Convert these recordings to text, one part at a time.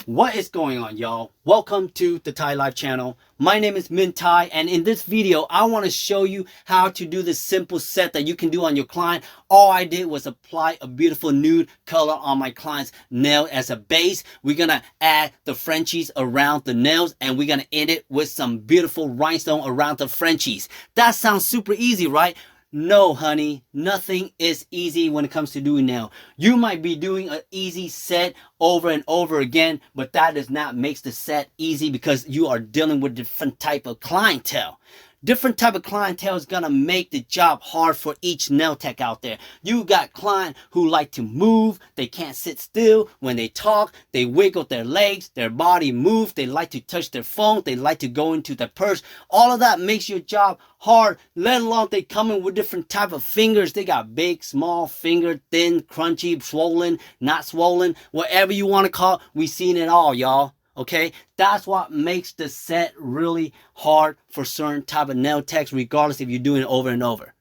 What is going on, y'all? Welcome to the Thai Life channel. My name is Min Thai, and in this video I want to show you how to do this simple set that you can do on your client. All I did was apply a beautiful nude color on my client's nail as a base. We're gonna add the Frenchies around the nails, and we're gonna end it with some beautiful rhinestone around the Frenchies. That sounds super easy, right? No, honey, nothing is easy when it comes to doing nail. You might be doing an easy set over and over again, but that does not make the set easy because you are dealing with different type of clientele. Different type of clientele is gonna make the job hard for each nail tech out there. You got clients who like to move, they can't sit still. When they talk, they wiggle their legs, their body moves, they like to touch their phone, they like to go into their purse. All of that makes your job hard, let alone they come in with different type of fingers. They got big, small, finger, thin, crunchy, swollen, not swollen, whatever you want to call it. We seen it all, y'all. Okay, that's what makes the set really hard for certain type of nail techs, regardless if you're doing it over and over.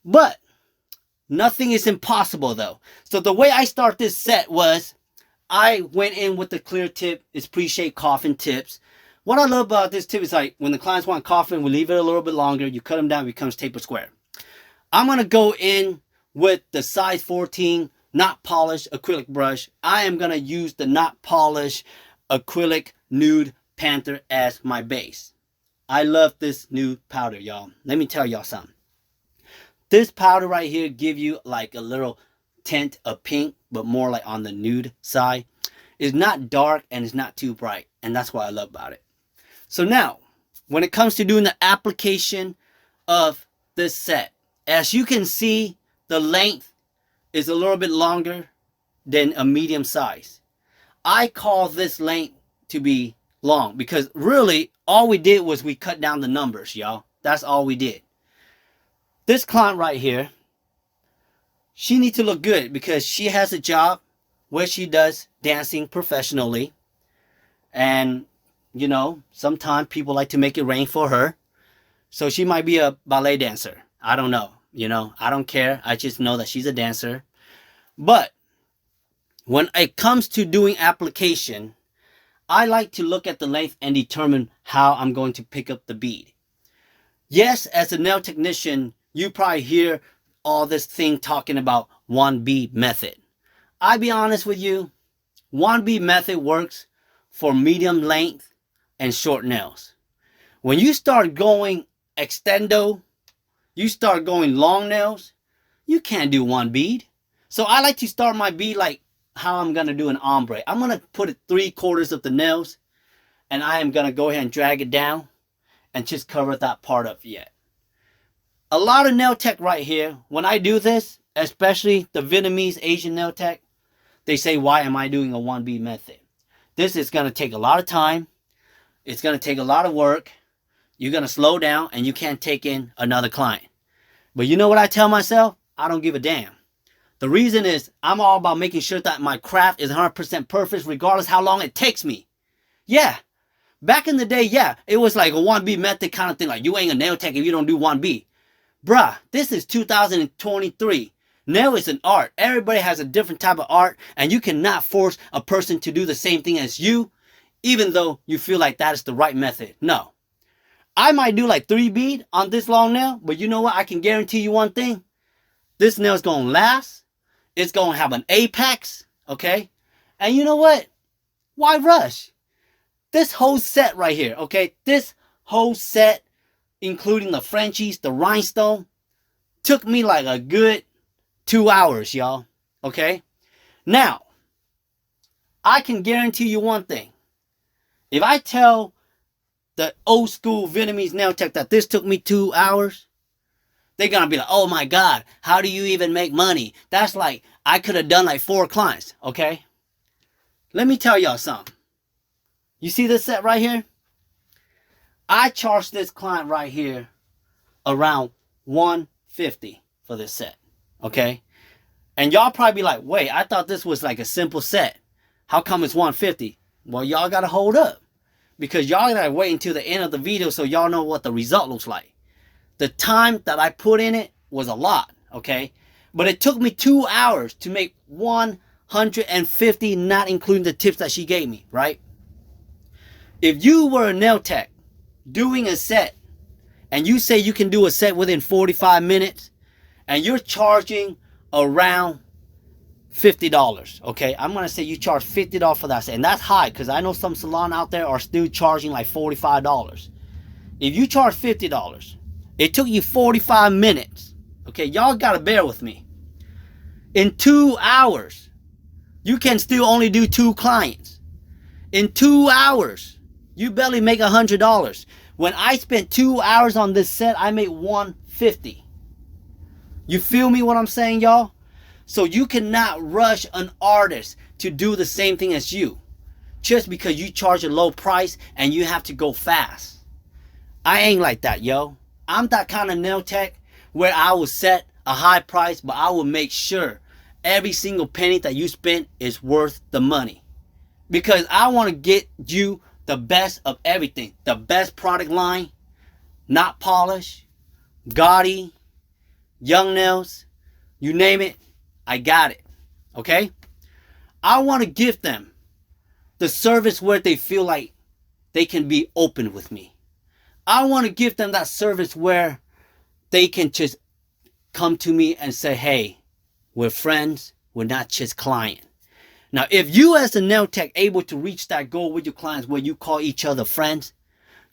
But nothing is impossible though. So the way I start this set was I went in with the clear tip. It's pre-shaped coffin tips. What I love about this tip is like when the clients want coffin, we leave it a little bit longer. You cut them down, it becomes taper square. I'm gonna go in with the size 14 not polished acrylic brush. I am gonna use the not polished acrylic Nude Panther as my base. I love this nude powder, y'all. Let me tell y'all something. This powder right here give you like a little tint of pink, but more like on the nude side. It's not dark and it's not too bright, and that's what I love about it. So now, when it comes to doing the application of this set, as you can see, the length is a little bit longer than a medium size. I call this length to be long because really all we did was we cut down the numbers, y'all. That's all we did. This client right here, she needs to look good because she has a job where she does dancing professionally. And, you know, sometimes people like to make it rain for her. So she might be a ballet dancer. I don't know. You know, I don't care. I just know that she's a dancer. But when it comes to doing application, I like to look at the length and determine how I'm going to pick up the bead. Yes, as a nail technician, you probably hear all this thing talking about 1B method. I'll be honest with you, 1B method works for medium length and short nails. When you start going extendo, you start going long nails, you can't do one bead. So I like to start my bead like how I'm going to do an ombre. I'm going to put it 3/4 of the nails, and I am going to go ahead and drag it down and just cover that part up yet. A lot of nail tech right here, when I do this, especially the Vietnamese Asian nail tech, they say, why am I doing a 1B method? This is going to take a lot of time. It's going to take a lot of work. You're going to slow down and you can't take in another client. But you know what I tell myself? I don't give a damn. The reason is I'm all about making sure that my craft is 100% perfect regardless how long it takes me. Yeah. Back in the day, yeah, it was like a 1B method kind of thing. Like you ain't a nail tech if you don't do 1B. Bruh, this is 2023. Nail is an art. Everybody has a different type of art, and you cannot force a person to do the same thing as you, even though you feel like that is the right method. No. I might do like 3 bead on this long nail, but you know what? I can guarantee you one thing. This nail is going to last. It's going to have an apex, okay? And you know what? Why rush? This whole set right here, okay? This whole set, including the Frenchies, the rhinestone, took me like a good 2 hours, y'all, okay? Now, I can guarantee you one thing. If I tell the old school Vietnamese nail tech that this took me 2 hours, they're going to be like, oh my God, how do you even make money? That's like, I could have done like 4 clients, okay? Let me tell y'all something. You see this set right here? I charged this client right here around $150 for this set, okay? And y'all probably be like, wait, I thought this was like a simple set. How come it's $150? Well, y'all got to hold up because y'all got to wait until the end of the video so y'all know what the result looks like. The time that I put in it was a lot, okay? But it took me 2 hours to make one $250, not including the tips that she gave me, right? If you were a nail tech doing a set, and you say you can do a set within 45 minutes, and you're charging around $50, okay? I'm going to say you charge $50 for that set. And that's high, because I know some salon out there are still charging like $45. If you charge $50, it took you 45 minutes. Okay, y'all got to bear with me. In 2 hours, you can still only do 2 clients. In 2 hours, you barely make $100. When I spent 2 hours on this set, I made $150. You feel me what I'm saying, y'all? So you cannot rush an artist to do the same thing as you just because you charge a low price and you have to go fast. I ain't like that, yo. I'm that kind of nail tech where I will set a high price, but I will make sure every single penny that you spend is worth the money. Because I want to get you the best of everything. The best product line, not polish, Gotti, Young Nails, you name it, I got it. Okay? I want to give them the service where they feel like they can be open with me. I want to give them that service where they can just come to me and say, hey, we're friends, we're not just client. Now, if you as a nail tech able to reach that goal with your clients where you call each other friends,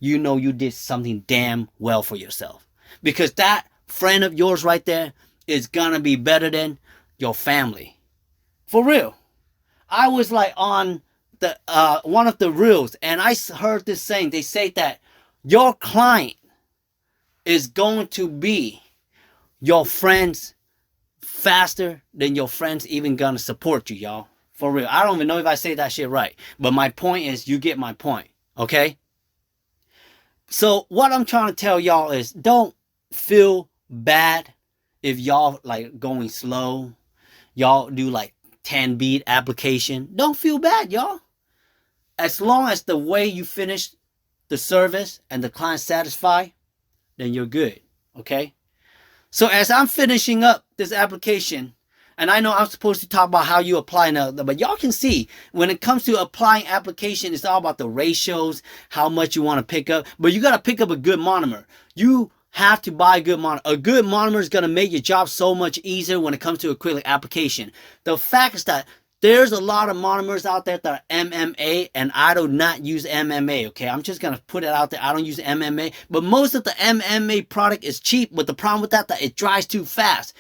you know you did something damn well for yourself. Because that friend of yours right there is gonna be better than your family. For real. I was like on the one of the reels, and I heard this saying. They say that your client is going to be your friends faster than your friends even gonna support you, y'all. For real. I don't even know if I say that shit right. But my point is, you get my point. Okay? So what I'm trying to tell y'all is, don't feel bad if y'all like going slow. Y'all do like 10 bead application. Don't feel bad, y'all. As long as the way you finish the service and the client satisfied, then you're good. Okay? So as I'm finishing up this application, and I know I'm supposed to talk about how you apply now, but y'all can see when it comes to applying application, it's all about the ratios, how much you want to pick up. But you got to pick up a good monomer. You have to buy a good monomer. A good monomer is going to make your job so much easier when it comes to acrylic application. The fact is that there's a lot of monomers out there that are MMA, and I do not use MMA, okay? I'm just going to put it out there. I don't use MMA, but most of the MMA product is cheap, but the problem with that it dries too fast.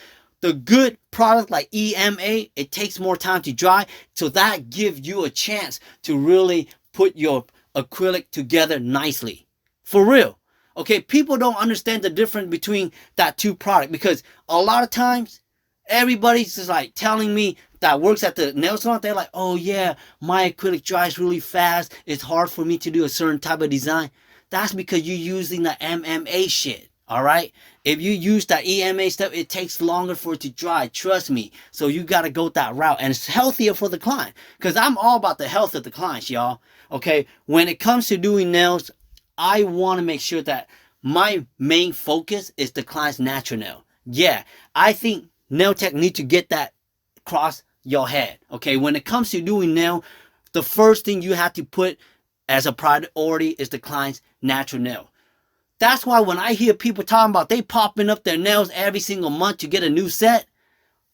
The good product like EMA, it takes more time to dry, so that gives you a chance to really put your acrylic together nicely. For real. Okay, people don't understand the difference between that two products, because a lot of times everybody's just like telling me that works at the nail salon, they're like, oh yeah, my acrylic dries really fast. It's hard for me to do a certain type of design. That's because you're using the MMA shit. All right. If you use that EMA stuff, it takes longer for it to dry. Trust me. So you got to go that route, and it's healthier for the client, because I'm all about the health of the clients, y'all. Okay. When it comes to doing nails, I want to make sure that my main focus is the client's natural nail. Yeah. I think nail tech need to get that across your head. Okay. When it comes to doing nail, the first thing you have to put as a priority is the client's natural nail. That's why when I hear people talking about they popping up their nails every single month to get a new set,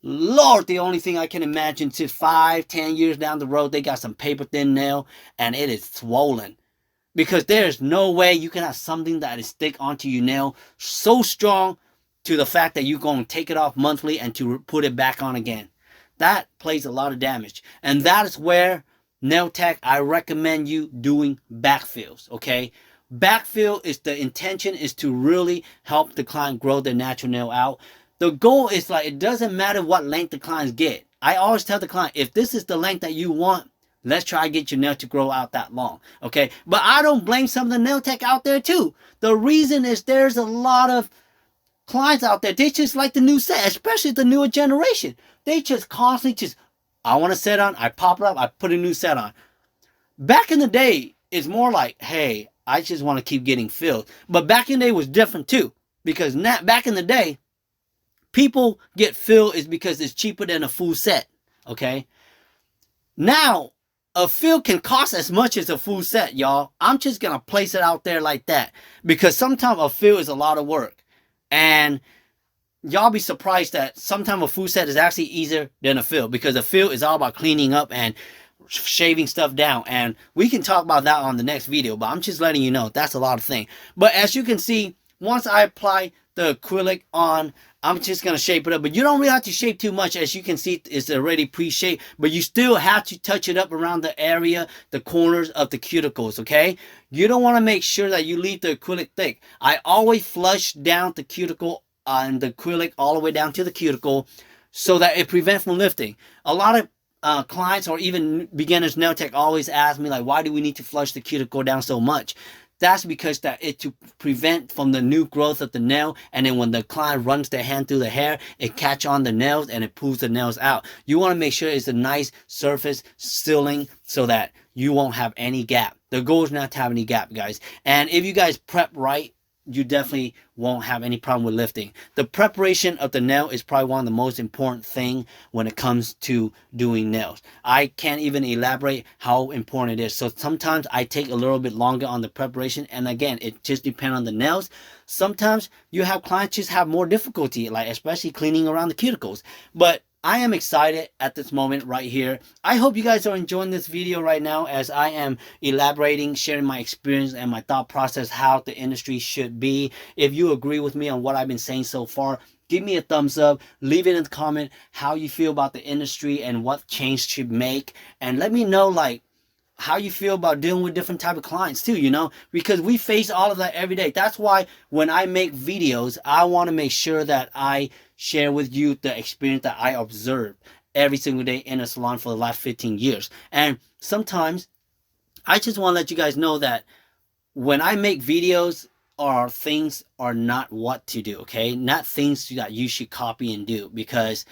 Lord, the only thing I can imagine is 5-10 years down the road, they got some paper thin nail and it is swollen. Because there's no way you can have something that is stick onto your nail so strong to the fact that you're going to take it off monthly and to put it back on again. That plays a lot of damage. And that is where nail tech, I recommend you doing backfills, okay? Backfill is the intention is to really help the client grow their natural nail out. The goal is like, it doesn't matter what length the clients get. I always tell the client, if this is the length that you want, let's try to get your nail to grow out that long. Okay. But I don't blame some of the nail tech out there too. The reason is there's a lot of clients out there. They just like the new set, especially the newer generation. They just constantly just, I want a set on. I pop it up. I put a new set on. Back in the day, it's more like, hey, I just want to keep getting filled. But back in the day was different too. Because back in the day, people get filled is because it's cheaper than a full set. Okay? Now, a fill can cost as much as a full set, y'all. I'm just going to place it out there like that, because sometimes a fill is a lot of work. And y'all be surprised that sometimes a full set is actually easier than a fill, because a fill is all about cleaning up and shaving stuff down. And we can talk about that on the next video, but I'm just letting you know that's a lot of things. But as you can see, once I apply the acrylic on, I'm just going to shape it up. But you don't really have to shape too much. As you can see, it's already pre-shaped. But you still have to touch it up around the area, the corners of the cuticles, okay? You don't want to make sure that you leave the acrylic thick. I always flush down the cuticle and the acrylic all the way down to the cuticle so that it prevents from lifting. A lot of clients or even beginners nail tech always ask me, like, why do we need to flush the cuticle down so much? That's because that it to prevent from the new growth of the nail, and then when the client runs their hand through the hair, it catch on the nails and it pulls the nails out. You want to make sure it's a nice surface sealing so that you won't have any gap. The goal is not to have any gap, guys. And if you guys prep right, you definitely won't have any problem with lifting. The preparation of the nail is probably one of the most important thing when it comes to doing nails. I can't even elaborate how important it is. So sometimes I take a little bit longer on the preparation, and again, it just depends on the nails. Sometimes you have clients just have more difficulty, like especially cleaning around the cuticles. But I am excited at this moment right here. I hope you guys are enjoying this video right now, as I am elaborating, sharing my experience and my thought process, how the industry should be. If you agree with me on what I've been saying so far, give me a thumbs up. Leave it in the comment how you feel about the industry and what change should make. And let me know, like, how you feel about dealing with different type of clients too, you know, because we face all of that every day. That's why when I make videos, I want to make sure that I share with you the experience that I observe every single day in a salon for the last 15 years. And sometimes I just want to let you guys know that when I make videos, or things are not what to do, okay? Not things that you should copy and do, because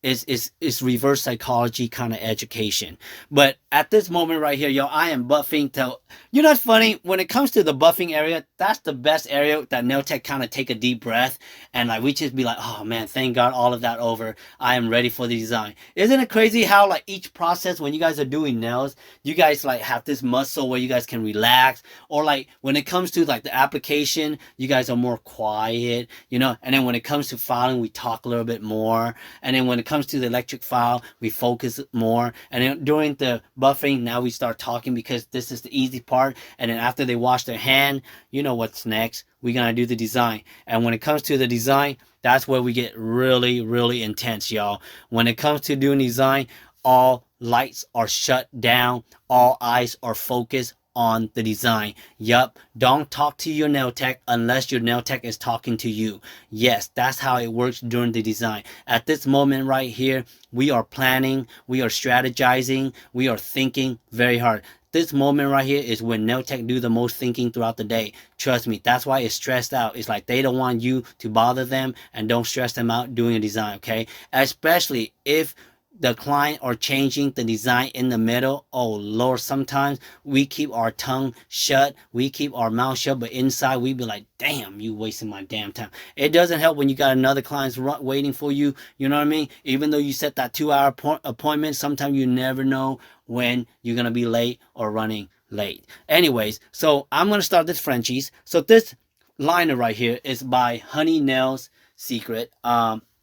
it's reverse psychology kind of education. But at this moment right here, yo, I am buffing till, you know, it's funny, when it comes to the buffing area, that's the best area that nail tech kind of take a deep breath, and like we just be like, oh man, thank God all of that over, I am ready for the design. Isn't it crazy how like each process, when you guys are doing nails, you guys like have this muscle where you guys can relax, or like when it comes to like the application, you guys are more quiet, you know, and then when it comes to filing, we talk a little bit more, and then when it comes to the electric file, we focus more, and then during the buffing, now we start talking, because this is the easy part. And then after they wash their hand, you know what's next, we're gonna do the design. And when it comes to the design, that's where we get really intense, y'all. When it comes to doing design, all lights are shut down, all eyes are focused on the design. Yup, don't talk to your nail tech unless your nail tech is talking to you. Yes, that's how it works during the design. At this moment right here, we are planning, we are strategizing, we are thinking very hard. This moment right here is when nail tech do the most thinking throughout the day. Trust me, that's why it's stressed out. It's like they don't want you to bother them, and don't stress them out doing a design, okay? Especially if the client are changing the design in the middle. Oh Lord, sometimes we keep our tongue shut, we keep our mouth shut, but inside we be like, damn, you wasting my damn time. It doesn't help when you got another client's waiting for you, you know what I mean? Even though you set that 2-hour appointment, sometimes you never know when you're gonna be late or running late. Anyways, so I'm gonna start this Frenchies. So this liner right here is by Honey Nails Secret.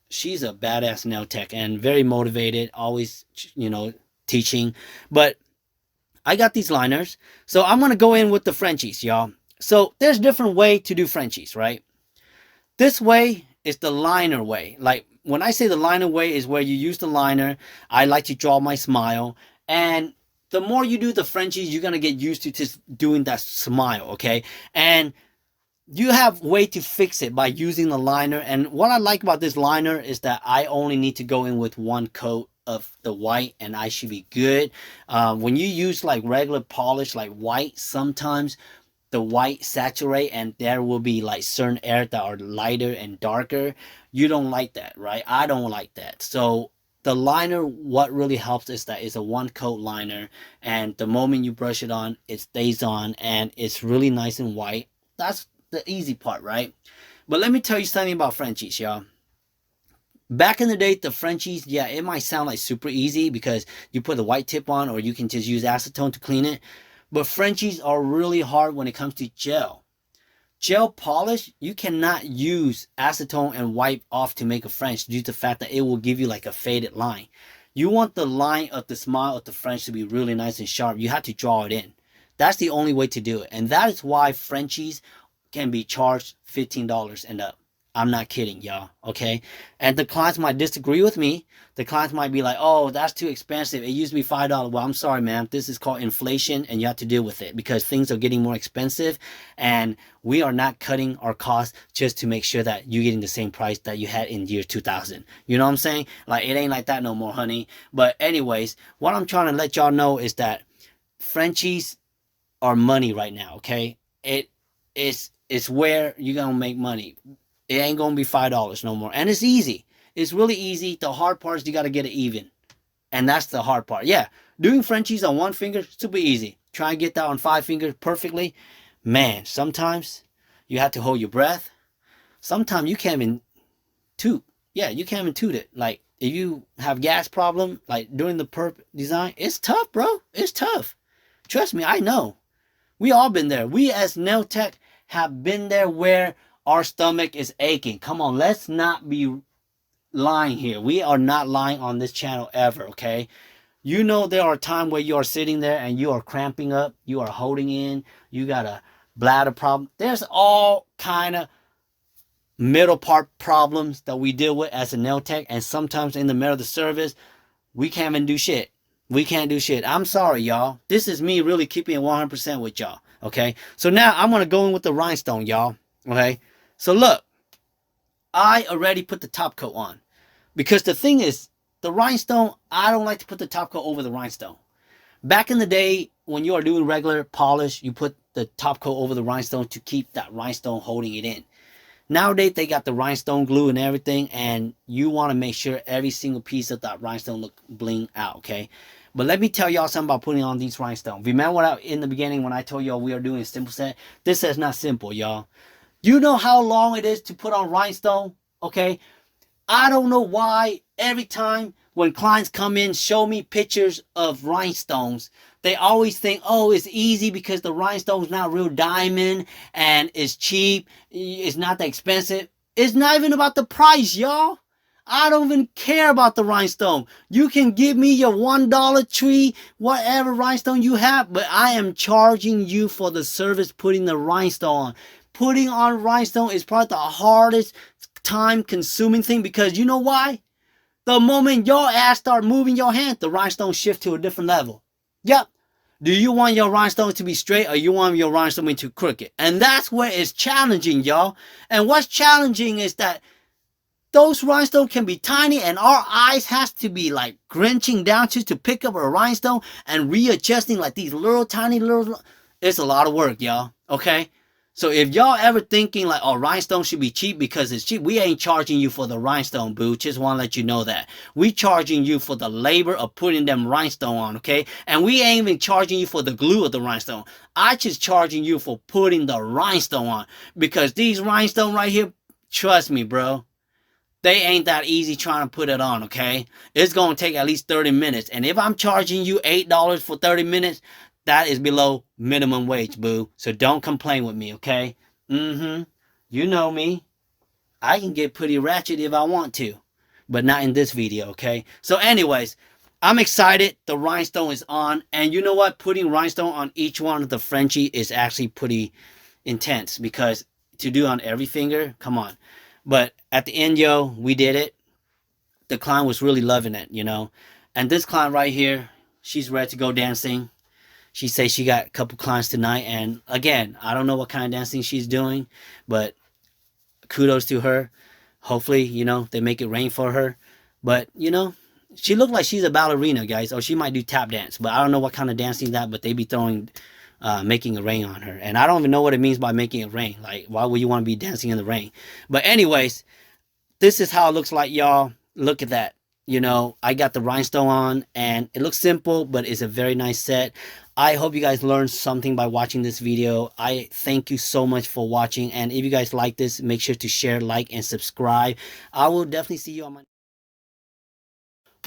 She's a badass nail tech and very motivated, always, you know, teaching. But I got these liners, so I'm going to go in with the Frenchies, y'all. So there's different way to do Frenchies, right? This way is the liner way. Like when I say the liner way is where you use the liner, I like to draw my smile. And the more you do the Frenchies, you're going to get used to just doing that smile, okay? And you have way to fix it by using the liner. And what I like about this liner is that I only need to go in with one coat of the white and I should be good. When you use like regular polish like white, sometimes the white saturate and there will be like certain areas that are lighter and darker. You don't like that, right? I don't like that. So the liner, what really helps is that it's a one coat liner, and the moment you brush it on, it stays on and it's really nice and white. That's the easy part, right? But let me tell you something about Frenchies, y'all. Back in the day, the Frenchies, yeah, it might sound like super easy because you put the white tip on or you can just use acetone to clean it. But Frenchies are really hard when it comes to gel. Gel polish, you cannot use acetone and wipe off to make a French due to the fact that it will give you like a faded line. You want the line of the smile of the French to be really nice and sharp. You have to draw it in. That's the only way to do it. And that is why Frenchies can be charged $15 and up. I'm not kidding, y'all, okay? And the clients might disagree with me. The clients might be like, oh, that's too expensive. It used to be $5. Well, I'm sorry, ma'am. This is called inflation, and you have to deal with it because things are getting more expensive, and we are not cutting our costs just to make sure that you're getting the same price that you had in year 2000. You know what I'm saying? Like, it ain't like that no more, honey. But anyways, what I'm trying to let y'all know is that Frenchies are money right now, okay? It's where you're going to make money. It ain't going to be $5 no more. And it's easy. It's really easy. The hard part is you got to get it even. And that's the hard part. Yeah, doing Frenchies on one finger, super easy. Try and get that on 5 fingers perfectly. Man, sometimes you have to hold your breath. Sometimes you can't even toot. Yeah, you can't even toot it. Like, if you have gas problem, like during the perp design, it's tough, bro. It's tough. Trust me, I know. We all been there. We as nail tech have been there where our stomach is aching. Come on, let's not be lying here. We are not lying on this channel ever, okay? You know there are times where you are sitting there and you are cramping up. You are holding in. You got a bladder problem. There's all kind of middle part problems that we deal with as a nail tech. And sometimes in the middle of the service, we can't even do shit. We can't do shit. I'm sorry, y'all. This is me really keeping it 100% with y'all, okay? So now I'm going to go in with the rhinestone, y'all, okay? So look, I already put the top coat on. Because the thing is, the rhinestone, I don't like to put the top coat over the rhinestone. Back in the day, when you are doing regular polish, you put the top coat over the rhinestone to keep that rhinestone holding it in. Nowadays, they got the rhinestone glue and everything, and you want to make sure every single piece of that rhinestone look bling out, okay? But let me tell y'all something about putting on these rhinestones. Remember what in the beginning when I told y'all we are doing a simple set? This is not simple, y'all. You know how long it is to put on rhinestone? Okay. I don't know why every time when clients come in, show me pictures of rhinestones, they always think, oh, it's easy because the rhinestone's not real diamond and it's cheap. It's not that expensive. It's not even about the price, y'all. I don't even care about the rhinestone. You can give me your $1 tree, whatever rhinestone you have, but I am charging you for the service putting the rhinestone on. Putting on rhinestone is probably the hardest time consuming thing because you know why? The moment your ass start moving your hand, the rhinestone shift to a different level. Yep. Do you want your rhinestone to be straight or you want your rhinestone to crooked? And that's where it's challenging, y'all. And what's challenging is that those rhinestones can be tiny and our eyes has to be like grinching down to pick up a rhinestone and readjusting like these little tiny little. It's a lot of work, y'all. Okay? So if y'all ever thinking like, oh, rhinestone should be cheap because it's cheap, we ain't charging you for the rhinestone, boo. Just want to let you know that. We charging you for the labor of putting them rhinestone on, okay? And we ain't even charging you for the glue of the rhinestone. I just charging you for putting the rhinestone on. Because these rhinestone right here, trust me, bro. They ain't that easy trying to put it on, okay? It's going to take at least 30 minutes. And if I'm charging you $8 for 30 minutes, that is below minimum wage, boo. So don't complain with me, okay? You know me. I can get pretty ratchet if I want to. But not in this video, okay? So anyways, I'm excited. The rhinestone is on. And you know what? Putting rhinestone on each one of the Frenchie is actually pretty intense. Because to do on every finger, come on. But at the end, yo, we did it. The client was really loving it, you know. And this client right here, she's ready to go dancing. She says she got a couple clients tonight. And again, I don't know what kind of dancing she's doing. But kudos to her. Hopefully, you know, they make it rain for her. But, you know, she looked like she's a ballerina, guys. Or she might do tap dance. But I don't know what kind of dancing that. But they be throwing, making it rain on her. And I don't even know what it means by making it rain. Like, why would you want to be dancing in the rain? But anyways, this is how it looks like, y'all. Look at that. You know, I got the rhinestone on. And it looks simple, but it's a very nice set. I hope you guys learned something by watching this video. I thank you so much for watching. And if you guys like this, make sure to share, like, and subscribe. I will definitely see you on my